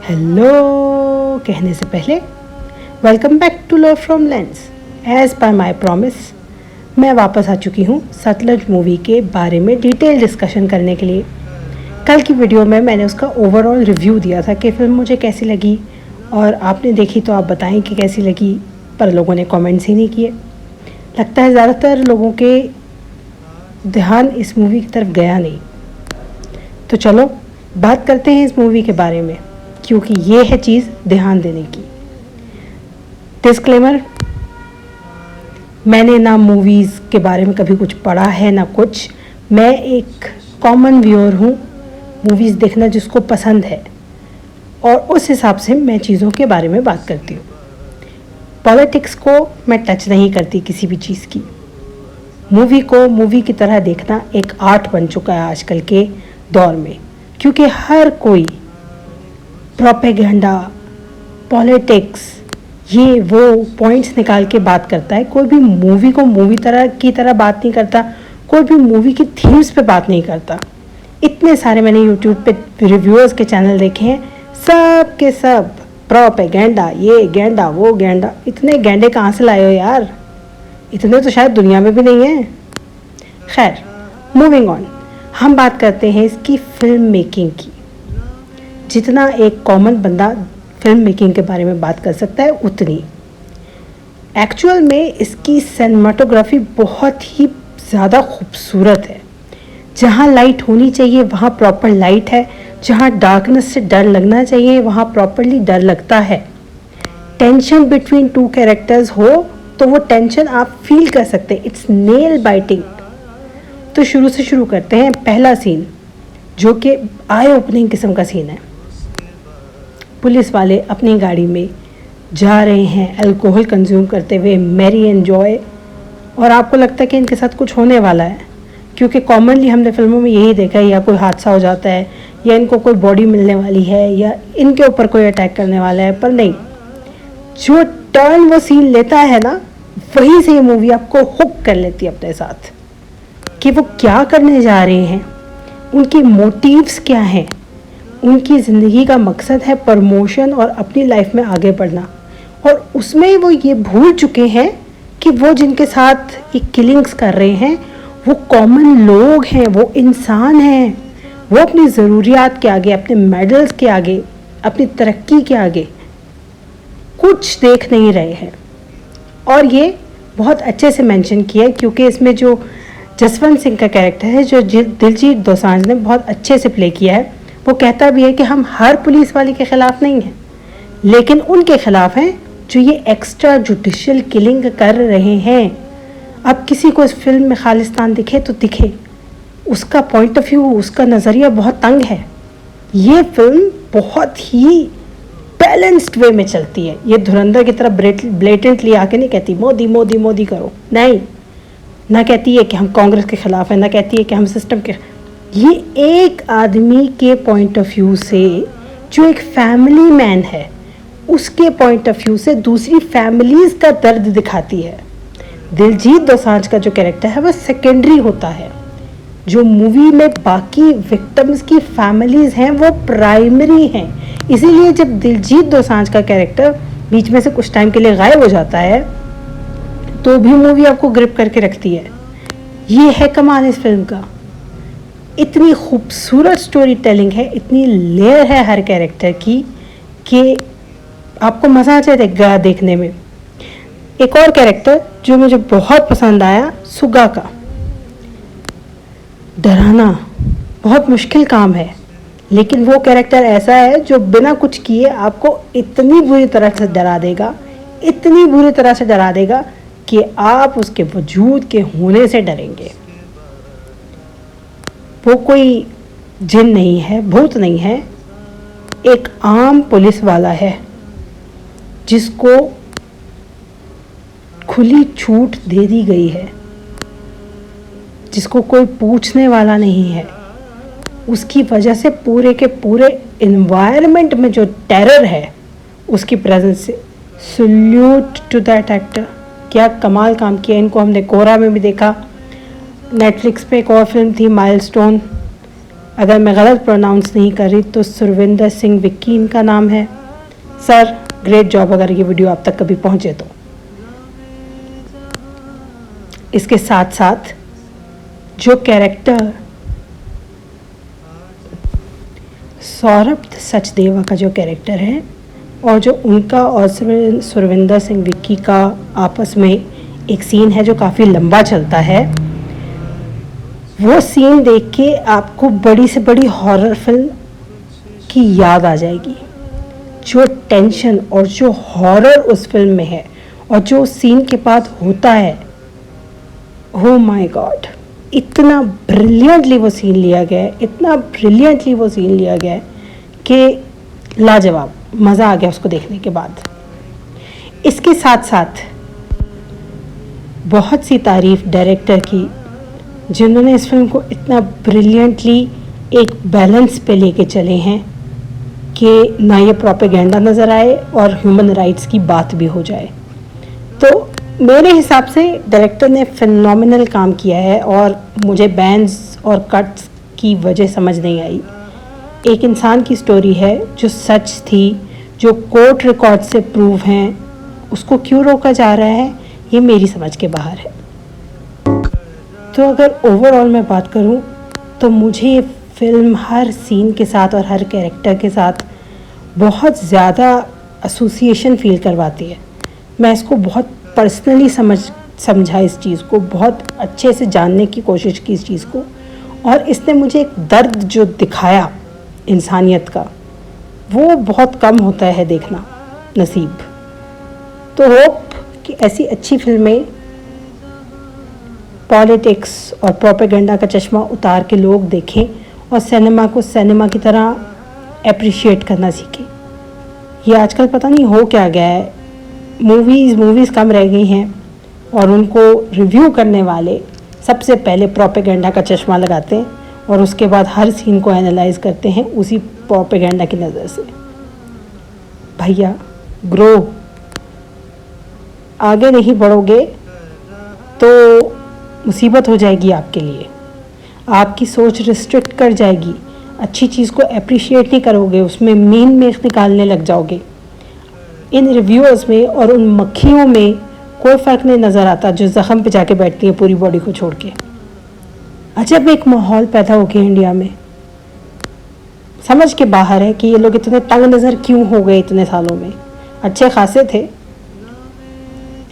Hello कहने से पहले welcome back to love from lens. As per my promise मैं वापस आ चुकी हूँ सतलज मूवी के बारे में डिटेल डिस्कशन करने के लिए। कल की वीडियो में मैंने उसका ओवरऑल रिव्यू दिया था कि फ़िल्म मुझे कैसी लगी, और आपने देखी तो आप बताएं कि कैसी लगी, पर लोगों ने कमेंट्स ही नहीं किए। लगता है ज़्यादातर लोगों के ध्यान इस मूवी की तरफ गया नहीं। तो चलो बात करते हैं इस मूवी के बारे में, क्योंकि ये है चीज़ ध्यान देने की। डिस्क्लेमर, मैंने ना मूवीज़ के बारे में कभी कुछ पढ़ा है ना कुछ। मैं एक कॉमन व्यूअर हूँ, मूवीज़ देखना जिसको पसंद है, और उस हिसाब से मैं चीज़ों के बारे में बात करती हूँ। पॉलिटिक्स को मैं टच नहीं करती किसी भी चीज़ की। मूवी को मूवी की तरह देखना एक आर्ट बन चुका है आजकल के दौर में, क्योंकि हर कोई प्रोपेगेंडा, पॉलिटिक्स, ये वो पॉइंट्स निकाल के बात करता है। कोई भी मूवी को मूवी की तरह बात नहीं करता, कोई भी मूवी की थीम्स पे बात नहीं करता। इतने सारे मैंने यूट्यूब पे रिव्यूअर्स के चैनल देखे हैं, सब के सब प्रोपेगेंडा, ये गेंडा वो गेंडा। इतने गेंडे कहाँ से लाए हो यार? इतने तो शायद दुनिया में भी नहीं है। खैर, मूविंग ऑन, हम बात करते हैं इसकी फिल्म मेकिंग की। जितना एक कॉमन बंदा फिल्म मेकिंग के बारे में बात कर सकता है उतनी एक्चुअल में इसकी सिनेमाटोग्राफी बहुत ही ज़्यादा खूबसूरत है। जहाँ लाइट होनी चाहिए वहाँ प्रॉपर लाइट है, जहाँ डार्कनेस से डर लगना चाहिए वहाँ प्रॉपरली डर लगता है। टेंशन बिटवीन टू कैरेक्टर्स हो तो वो टेंशन आप फील कर सकते हैं। It's nail biting. तो शुरू से शुरू करते हैं। पहला सीन जो कि आई ओपनिंग किस्म का सीन है। पुलिस वाले अपनी गाड़ी में जा रहे हैं अल्कोहल कंज्यूम करते हुए, मैरी एंजॉय, और आपको लगता है कि इनके साथ कुछ होने वाला है, क्योंकि कॉमनली हमने फिल्मों में यही देखा है, या कोई हादसा हो जाता है, या इनको कोई बॉडी मिलने वाली है, या इनके ऊपर कोई अटैक करने वाला है। पर नहीं, जो टर्न वो सीन लेता है ना, वहीं से ये मूवी आपको हुक कर लेती है अपने साथ कि वो क्या करने जा रहे हैं, उनकी मोटिव्स क्या हैं। उनकी ज़िंदगी का मकसद है प्रमोशन और अपनी लाइफ में आगे बढ़ना, और उसमें वो ये भूल चुके हैं कि वो जिनके साथ ये किलिंग्स कर रहे हैं वो कॉमन लोग हैं, वो इंसान हैं। वो अपनी ज़रूरियात के आगे, अपने मेडल्स के आगे, अपनी तरक्की के आगे कुछ देख नहीं रहे हैं। और ये बहुत अच्छे से मेंशन किया है, क्योंकि इसमें जो जसवंत सिंह का कैरेक्टर है, जो दिलजीत दोसांझ ने बहुत अच्छे से प्ले किया है, वो कहता भी है कि हम हर पुलिस वाले के ख़िलाफ़ नहीं हैं, लेकिन उनके ख़िलाफ़ हैं जो ये एक्स्ट्रा जुडिशियल किलिंग कर रहे हैं। अब किसी को इस फिल्म में खालिस्तान दिखे तो दिखे, उसका पॉइंट ऑफ व्यू, उसका नज़रिया बहुत तंग है। ये फिल्म बहुत ही बैलेंस्ड वे में चलती है। ये धुरंधर की तरह ब्लेटेंटली आके नहीं कहती मोदी मोदी मोदी करो, नहीं, ना कहती है कि हम कांग्रेस के ख़िलाफ़ हैं, ना कहती है कि हम सिस्टम के। ये एक आदमी के पॉइंट ऑफ व्यू से, जो एक फैमिली मैन है, उसके पॉइंट ऑफ व्यू से दूसरी फैमिलीज़ का दर्द दिखाती है। दिलजीत दोसांझ का जो कैरेक्टर है वो सेकेंडरी होता है। जो मूवी में बाकी विक्टिम्स की फैमिलीज़ हैं वो प्राइमरी हैं। इसीलिए जब दिलजीत दोसांझ का कैरेक्टर बीच में से कुछ टाइम के लिए गायब हो जाता है तो भी मूवी आपको ग्रिप करके रखती है। ये है कमाल इस फिल्म का। इतनी खूबसूरत स्टोरी टेलिंग है, इतनी लेयर है हर कैरेक्टर की कि आपको मज़ा आ जाएगा देखने में। एक और कैरेक्टर जो मुझे बहुत पसंद आया, सुगा का। डराना बहुत मुश्किल काम है, लेकिन वो कैरेक्टर ऐसा है जो बिना कुछ किए आपको इतनी बुरी तरह से डरा देगा, इतनी बुरी तरह से डरा देगा कि आप उसके वजूद के होने से डरेंगे। वो कोई जिन नहीं है, भूत नहीं है, एक आम पुलिस वाला है जिसको खुली छूट दे दी गई है, जिसको कोई पूछने वाला नहीं है। उसकी वजह से पूरे के पूरे एनवायरनमेंट में जो टेरर है, उसकी प्रेजेंस से सल्यूट टू दैट एक्टर। क्या कमाल काम किया। इनको हमने कोरा में भी देखा, नेटफ्लिक्स पे एक और फिल्म थी माइलस्टोन, अगर मैं गलत प्रोनाउंस नहीं कर रही तो सुरविंदर सिंह विक्की इनका नाम है। सर ग्रेट जॉब अगर ये वीडियो आप तक कभी पहुंचे तो। इसके साथ साथ जो कैरेक्टर सौरभ सचदेवा का जो कैरेक्टर है और जो उनका और सुरविंदर सिंह विक्की का आपस में एक सीन है जो काफ़ी लंबा चलता है, वो सीन देख के आपको बड़ी से बड़ी हॉरर फिल्म की याद आ जाएगी। जो टेंशन और जो हॉरर उस फिल्म में है और जो सीन के बाद होता है, ओ माय गॉड, इतना ब्रिलियंटली वो सीन लिया गया है, इतना ब्रिलियंटली वो सीन लिया गया है कि लाजवाब, मज़ा आ गया उसको देखने के बाद। इसके साथ साथ बहुत सी तारीफ डायरेक्टर की जिन्होंने इस फिल्म को इतना ब्रिलियंटली एक बैलेंस पे लेके चले हैं कि ना ये प्रोपेगेंडा नज़र आए और ह्यूमन राइट्स की बात भी हो जाए। तो मेरे हिसाब से डायरेक्टर ने फिनोमिनल काम किया है और मुझे बैंड्स और कट्स की वजह समझ नहीं आई। एक इंसान की स्टोरी है जो सच थी, जो कोर्ट रिकॉर्ड से प्रूव हैं, उसको क्यों रोका जा रहा है ये मेरी समझ के बाहर है। तो अगर ओवरऑल मैं बात करूं तो मुझे ये फिल्म हर सीन के साथ और हर कैरेक्टर के साथ बहुत ज़्यादा एसोसिएशन फील करवाती है। मैं इसको बहुत पर्सनली समझा इस चीज़ को, बहुत अच्छे से जानने की कोशिश की इस चीज़ को, और इसने मुझे एक दर्द जो दिखाया इंसानियत का, वो बहुत कम होता है देखना नसीब। तो होप कि ऐसी अच्छी फिल्में पॉलिटिक्स और प्रोपेगेंडा का चश्मा उतार के लोग देखें और सिनेमा को सिनेमा की तरह अप्रिशिएट करना सीखें। ये आजकल पता नहीं हो क्या गया है, मूवीज़ कम रह गई हैं और उनको रिव्यू करने वाले सबसे पहले प्रोपेगेंडा का चश्मा लगाते हैं और उसके बाद हर सीन को एनालाइज करते हैं उसी प्रोपेगेंडा की नज़र से। भैया ग्रो, आगे नहीं बढ़ोगे तो मुसीबत हो जाएगी आपके लिए, आपकी सोच रिस्ट्रिक्ट कर जाएगी, अच्छी चीज़ को अप्रिशिएट नहीं करोगे, उसमें मीन में निकालने लग जाओगे। इन रिव्यूअर्स में और उन मक्खियों में कोई फ़र्क नहीं नज़र आता जो ज़ख़म पे जाके बैठती है पूरी बॉडी को छोड़ के। अजब एक माहौल पैदा हो गया इंडिया में, समझ के बाहर है कि ये लोग इतने तंग नज़र क्यों हो गए। इतने सालों में अच्छे खासे थे,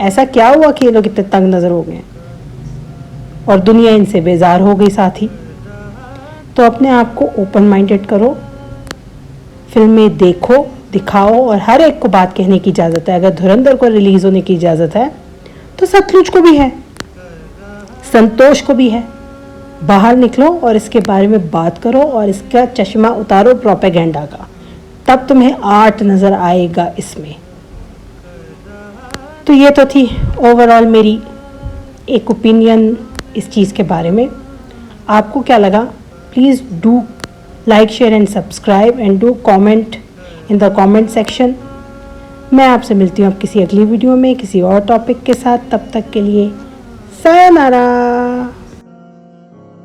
ऐसा क्या हुआ कि ये लोग इतने तंग नज़र हो गए और दुनिया इनसे बेजार हो गई साथ ही। तो अपने आप को ओपन माइंडेड करो, फिल्में देखो, दिखाओ और हर एक को बात कहने की इजाज़त है। अगर धुरंधर को रिलीज़ होने की इजाज़त है तो सतलुज को भी है, संतोष को भी है। बाहर निकलो और इसके बारे में बात करो और इसका चश्मा उतारो प्रोपेगेंडा का, तब तुम्हें आर्ट नज़र आएगा इसमें। तो ये तो थी ओवरऑल मेरी एक ओपिनियन इस चीज़ के बारे में। आपको क्या लगा? Please do like, share and subscribe and do comment in the comment section. मैं आपसे मिलती हूँ अब किसी अगली वीडियो में किसी और टॉपिक के साथ। तब तक के लिए sayonara।